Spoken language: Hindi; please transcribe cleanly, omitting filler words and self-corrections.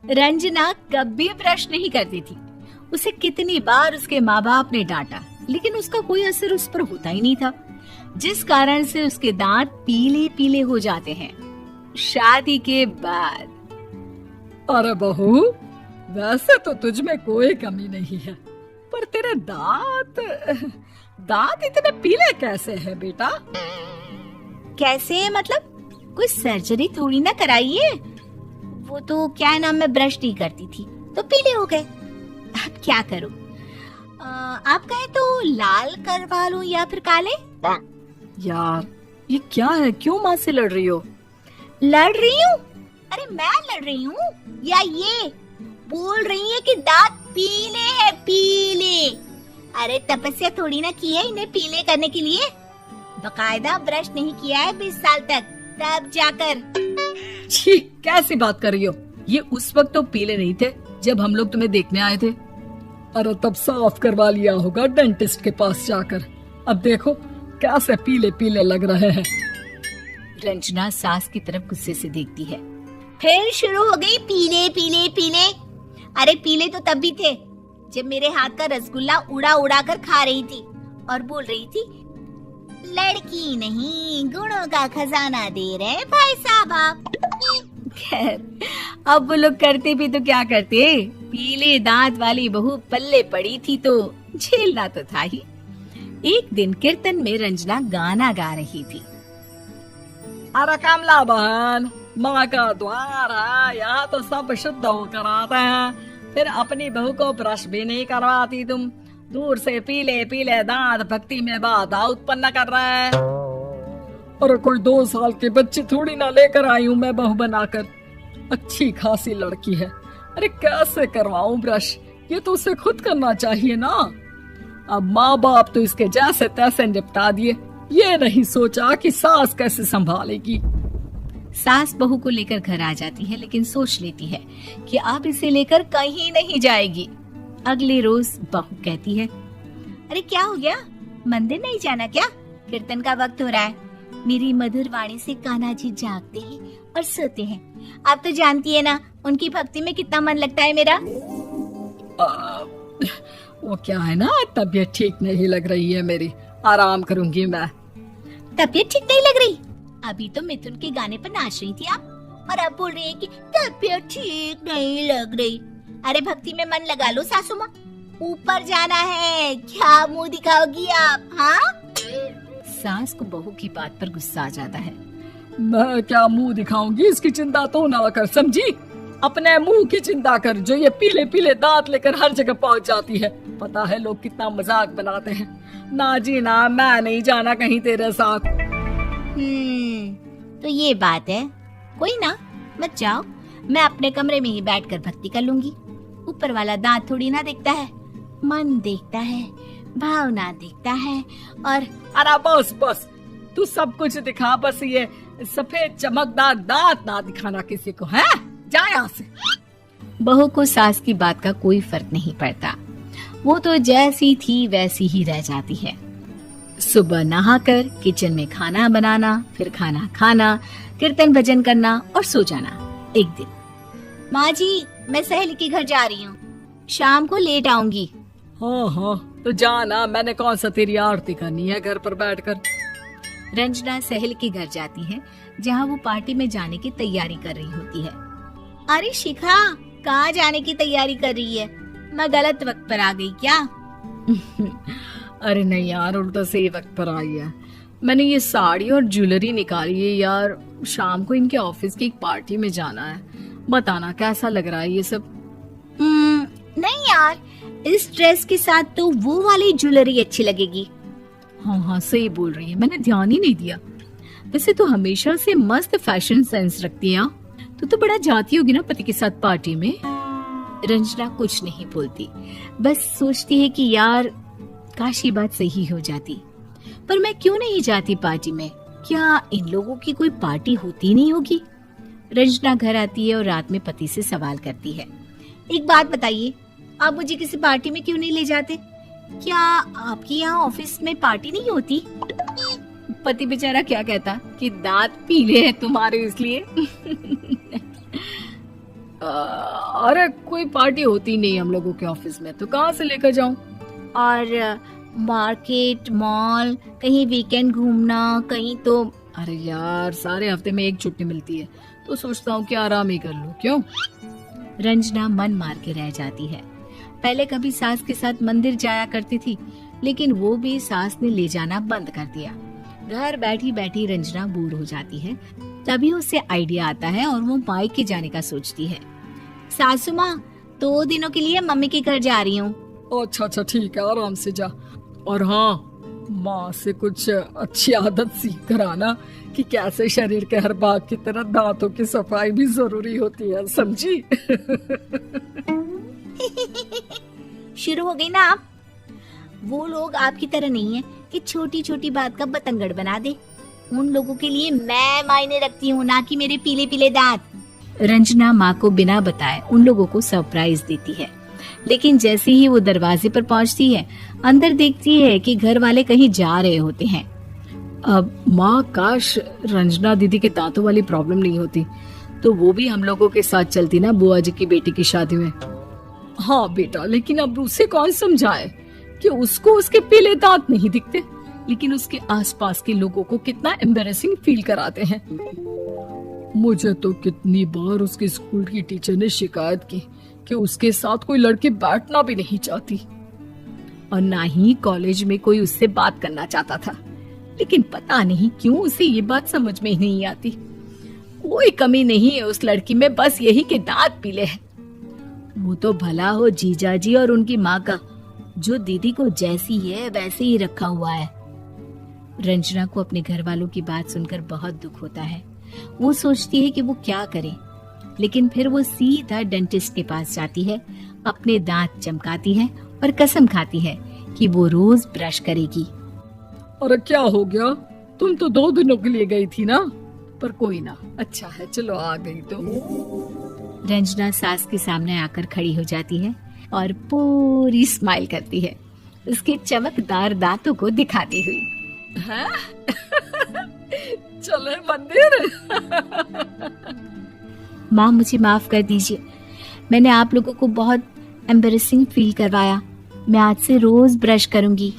रंजना कभी ब्रश नहीं करती थी। उसे कितनी बार उसके माँ बाप ने डांटा, लेकिन उसका कोई असर उस पर होता ही नहीं था, जिस कारण से उसके दांत पीले पीले हो जाते हैं। शादी के बाद अरे बहू, वैसे तो तुझ में कोई कमी नहीं है, पर तेरे दांत इतने पीले कैसे हैं बेटा? कैसे मतलब? कोई सर्जरी थोड़ी ना कराइए। वो तो क्या नाम, मैं ब्रश नहीं करती थी तो पीले हो गए। अब क्या करूं? आप कहें तो लाल करवा लूं या फिर काले? यार ये क्या है, क्यों माँ से लड़ रही हो? लड़ रही हूँ? अरे मैं लड़ रही हूँ या ये बोल रही है कि दांत पीले हैं, पीले? अरे तपस्या थोड़ी ना की है इन्हें पीले करने के लिए। बकायदा ब्रश नहीं किया है 20 साल तक, तब जाकर। छी, कैसी बात कर रही हो? ये उस वक्त तो पीले नहीं थे जब हम लोग तुम्हें देखने आए थे। अरे तब साफ करवा लिया होगा डेंटिस्ट के पास जाकर। अब देखो कैसे पीले पीले लग रहे हैं। रंजना सास की तरफ गुस्से से देखती है। फिर शुरू हो गई पीले पीले पीले। अरे पीले तो तब भी थे जब मेरे हाथ का रसगुल्ला उड़ा उड़ा कर खा रही थी और बोल रही थी, लड़की नहीं गुणों का खजाना दे रहे भाई साहब आप। खैर अब वो लोग करते भी तो क्या करते, पीले दांत वाली बहू पल्ले पड़ी थी तो झेलना तो था ही। एक दिन कीर्तन में रंजना गाना गा रही थी। अरे कमला बहन, माँ का द्वार है, यहाँ तो सब शुद्ध होकर आते हैं, फिर अपनी बहू को ब्रश भी नहीं करवाती तुम। दूर से पीले पीले दांत भक्ति में बाधा उत्पन्न कर रहा है। अरे कोई 2 साल के बच्चे थोड़ी ना लेकर आई हूँ मैं बहू बनाकर। अच्छी खासी लड़की है, अरे कैसे करवाऊं ब्रश? ये तो उसे खुद करना चाहिए ना। अब माँ बाप तो इसके जैसे तैसे निपटा दिए, ये नहीं सोचा कि सास कैसे संभालेगी। सास बहू को लेकर घर आ जाती है, लेकिन सोच लेती है कि अब इसे लेकर कहीं नहीं जाएगी। अगले रोज बहू कहती है, अरे क्या हो गया, मंदिर नहीं जाना क्या? कीर्तन का वक्त हो रहा है। मेरी मधुर वाणी से कान्हा जी जागते हैं और सोते हैं। आप तो जानती है ना उनकी भक्ति में कितना मन लगता है मेरा। वो क्या है ना, तबीयत ठीक नहीं लग रही है मेरी, आराम करूंगी मैं। तबीयत ठीक नहीं लग रही? अभी तो मिथुन के गाने पर नाच रही थी आप, और अब बोल रही है कि तबीयत ठीक नहीं लग रही। अरे भक्ति में मन लगा लो सासू माँ, ऊपर जाना है, क्या मुंह दिखाओगी आप? हाँ? सास को बहू की बात पर गुस्सा आ जाता है। मैं क्या मुंह दिखाऊंगी, इसकी चिंता तो ना कर, समझी? अपने मुंह की चिंता कर, जो ये पीले पीले दांत लेकर हर जगह पहुंच जाती है। पता है लोग कितना मजाक बनाते हैं। ना जी ना, मैं नहीं जाना कहीं तेरे साथ। तो ये बात है। कोई ना, मत जाओ, मैं अपने कमरे में ही बैठकर भक्ति कर लूंगी। ऊपर वाला दांत थोड़ी ना देखता है, मन देखता है, भावना देखता है। और अरे बस बस, तू सब कुछ दिखा, बस ये सफेद चमकदार दांत ना दिखाना किसी को, है? जा यहाँ से। बहू को सास की बात का कोई फर्क नहीं पड़ता, वो तो जैसी थी वैसी ही रह जाती है। सुबह नहाकर किचन में खाना बनाना, फिर खाना खाना, कीर्तन भजन करना और सो जाना। एक दिन, माँ जी मैं सहेली के घर जा रही हूँ, शाम को लेट आऊंगी। हाँ हाँ तो जाना, मैंने कौन सा तेरी आरती करनी है घर पर बैठकर। रंजना सहेली के घर जाती है, जहाँ वो पार्टी में जाने की तैयारी कर रही होती है। अरे शिखा, कहाँ जाने की तैयारी कर रही है? मैं गलत वक्त पर आ गई क्या? अरे नहीं यार, उल्टा सही वक्त पर आई है। मैंने ये साड़ी और ज्वेलरी निकाली है यार, शाम को इनके ऑफिस की एक पार्टी में जाना है। बताना कैसा लग रहा है ये सब? नहीं यार, इस ड्रेस के साथ तो वो वाली ज्वेलरी अच्छी लगेगी। हाँ हाँ सही बोल रही है, मैंने ध्यान ही नहीं दिया। वैसे तो हमेशा से मस्त फैशन सेंस रखती है। तो बड़ा जाती होगी ना पति के साथ पार्टी में। रंजना कुछ नहीं बोलती, बस सोचती है कि यार काश ये बात सही हो जाती, पर मैं क्यों नहीं जाती पार्टी में? क्या इन लोगों की कोई पार्टी होती नहीं होगी? रंजना घर आती है और रात में पति से सवाल करती है, एक बात बताइए, आप मुझे किसी पार्टी में क्यों नहीं ले जाते? क्या आपके यहाँ ऑफिस में पार्टी नहीं होती? पति बेचारा क्या कहता कि दांत पीले हैं तुम्हारे इसलिए। अरे कोई पार्टी होती नहीं हम लोगों के ऑफिस में, तो कहाँ से लेकर जाऊं? और मार्केट, मॉल, कहीं वीकेंड घूमना, कहीं तो। अरे यार, सारे हफ्ते में एक छुट्टी मिलती है, तो सोचता हूँ कि आराम ही कर लूं। क्यों? रंजना मन मार के रह जाती है। पहले कभी सास के साथ मंदिर जाया करती थी, लेकिन वो भी सास ने ले जाना बंद कर दिया। घर बैठी बैठी रंजना बोर हो जाती है। तभी उसे आइडिया आता है और वो मायके जाने का सोचती है। सासू माँ, 2 दिनों के लिए मम्मी के घर जा रही हूँ। अच्छा ठीक है, आराम से जा। और हाँ, माँ से कुछ अच्छी आदत सीख कर आना कि कैसे शरीर के हर भाग की तरह दांतों की सफाई भी जरूरी होती है, समझी? शुरू हो गई ना आप। वो लोग आपकी तरह नहीं है कि छोटी छोटी बात का बतंगड़ बना दे। उन लोगों के लिए मैं मायने रखती हूँ, ना कि मेरे पीले पीले दांत। रंजना माँ को बिना बताए उन लोगों को सरप्राइज देती है, लेकिन जैसे ही वो दरवाजे पर पहुंचती है, अंदर देखती है कि घर वाले कहीं जा रहे होते हैं। अब माँ, काश रंजना दीदी के दांतों वाली प्रॉब्लम नहीं होती, तो वो भी हम लोगों के साथ चलती ना बुआ जी की बेटी की शादी में। हाँ बेटा, लेकिन अब उसे कौन समझाए कि उसको उसके पीले दांत नहीं दिखते, लेकिन उसके आसपास के लोगों को कितना एम्बैरेसिंग फील कराते हैं। मुझे तो कितनी बार उसके स्कूल की टीचर ने शिकायत की कि उसके साथ कोई लड़की बैठना भी नहीं चाहती, और ना ही कॉलेज में कोई उससे बात करना चाहता था। लेकिन पता नहीं क्यों उसे ये बात समझ में ही नहीं आती। कोई कमी नहीं है उस लड़की में, बस यही कि दांत पीले हैं। वो तो भला हो जीजाजी और उनकी माँ का, जो दीदी को जैसी है वैसे ही रखा हुआ है। रंजना को अपने घर वालों की बात सुनकर बहुत दुख होता है। वो सोचती है कि वो क्या करे, लेकिन फिर वो सीधा डेंटिस्ट के पास जाती है, अपने दांत चमकाती है और कसम खाती है कि वो रोज ब्रश करेगी। अरे क्या हो गया? तुम तो 2 दिनों के लिए गई थी ना। पर कोई ना, अच्छा है, चलो आ गई तो। रंजना सास के सामने आकर खड़ी हो जाती है और पूरी स्माइल करती है, उसके चमकदार दांतों को दिखाती हुई। चले मंदिर। माँ, मुझे माफ कर दीजिए, मैंने आप लोगों को बहुत एम्बैरेसिंग फील करवाया। मैं आज से रोज ब्रश करूंगी।